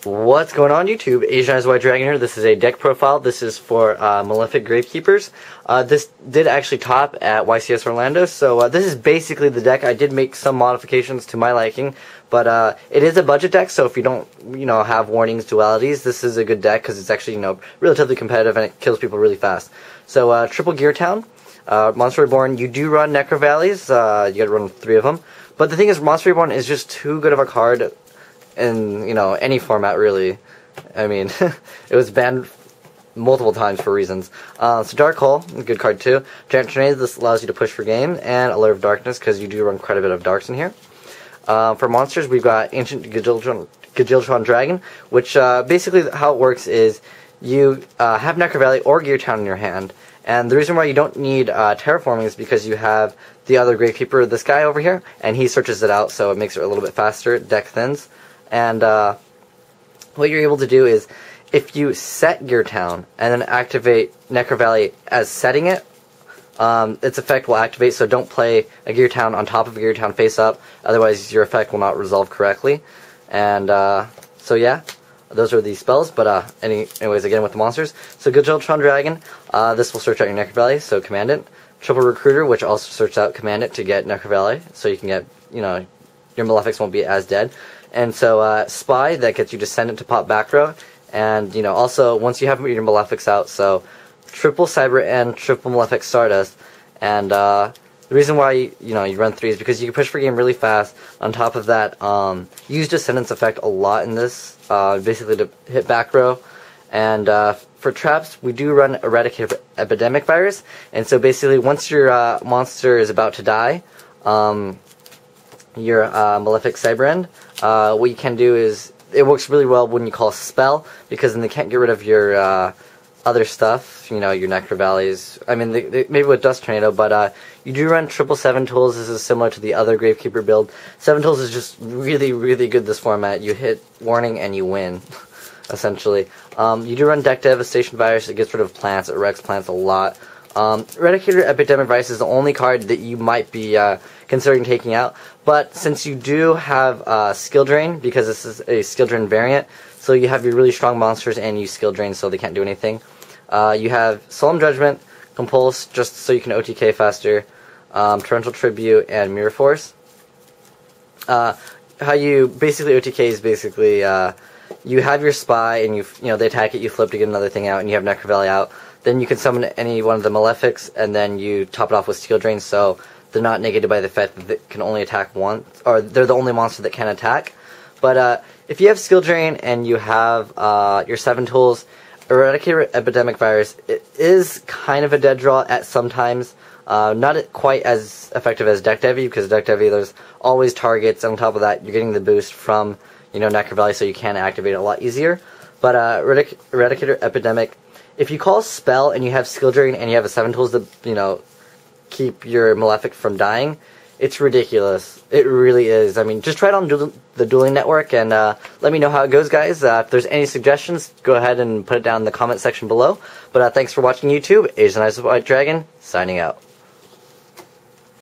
What's going on YouTube? Asian Eyes White Dragon here. This is a deck profile. This is for Malefic Gravekeepers. This did actually top at YCS Orlando, so this is basically the deck. I did make some modifications to my liking, but it is a budget deck, so if you don't, have warnings, dualities, this is a good deck because it's actually, relatively competitive and it kills people really fast. So triple Gear Town, Monster Reborn. You do run Necro Valleys. You got to run 3 of them. But the thing is, Monster Reborn is just too good of a card in any format, really. I mean, it was banned multiple times for reasons. So Dark Hole, a good card too. Giant Tornado, this allows you to push for game, and Allure of Darkness, because you do run quite a bit of darks in here. For monsters, we've got Ancient Gajiltron Dragon, which basically how it works is you have Necro Valley or Gear Town in your hand, and the reason why you don't need terraforming is because you have the other Gravekeeper, this guy over here, and he searches it out, so it makes it a little bit faster. Deck thins. And what you're able to do is, if you set Gear Town and then activate Necro Valley as setting it, its effect will activate, so don't play a Gear Town on top of a Gear Town face up, otherwise your effect will not resolve correctly. And so yeah, those are the spells, but anyways, again with the monsters. So Gajiltron Dragon, this will search out your Necro Valley, so command it. Triple Recruiter, which also searches out command it to get Necro Valley, so you can get, your Malefics won't be as dead. And so Spy, that gets you Descendant to pop back row. And, also, once you have your Malefics out, so triple Cyber and triple Malefic Stardust. And the reason why, you run 3 is because you can push for game really fast. On top of that, use Descendant's effect a lot in this, basically to hit back row. And for traps, we do run Eradicate Epidemic Virus. And so basically, once your monster is about to die, your Malefic Cyber End, what you can do is, it works really well when you call a spell, because then they can't get rid of your other stuff, your Necro Valleys. I mean, maybe with Dust Tornado, but you do run triple 7 tools. This is similar to the other Gravekeeper build. 7 tools is just really, really good this format. You hit Warning and you win, essentially. You do run Deck Devastation Virus. It gets rid of plants. It wrecks plants a lot. Eradicator Epidemic Virus is the only card that you might be considering taking out, but since you do have Skill Drain, because this is a Skill Drain variant, so you have your really strong monsters and you Skill Drain so they can't do anything. You have Solemn Judgment, Compulse, just so you can OTK faster, Torrential Tribute, and Mirror Force. How you basically OTK is basically you have your Spy and they attack it, you flip to get another thing out, and you have Necro Valley out. Then you can summon any one of the Malefics, and then you top it off with Skill Drain, so they're not negated by the fact that they can only attack once, or they're the only monster that can attack. But if you have Skill Drain and you have your 7 tools, Eradicate Epidemic Virus, it is kind of a dead draw at some times. Not quite as effective as Deck Devi, because Deck Devi, there's always targets, and on top of that, you're getting the boost from, Necro Valley, so you can activate it a lot easier. But Eradicator Epidemic, if you call a spell and you have Skill Drain and you have a 7 tools to, keep your Malefic from dying, it's ridiculous. It really is. I mean, just try it on the Dueling Network and let me know how it goes, guys. If there's any suggestions, go ahead and put it down in the comment section below. But thanks for watching YouTube. Asian Eyes White Dragon, signing out.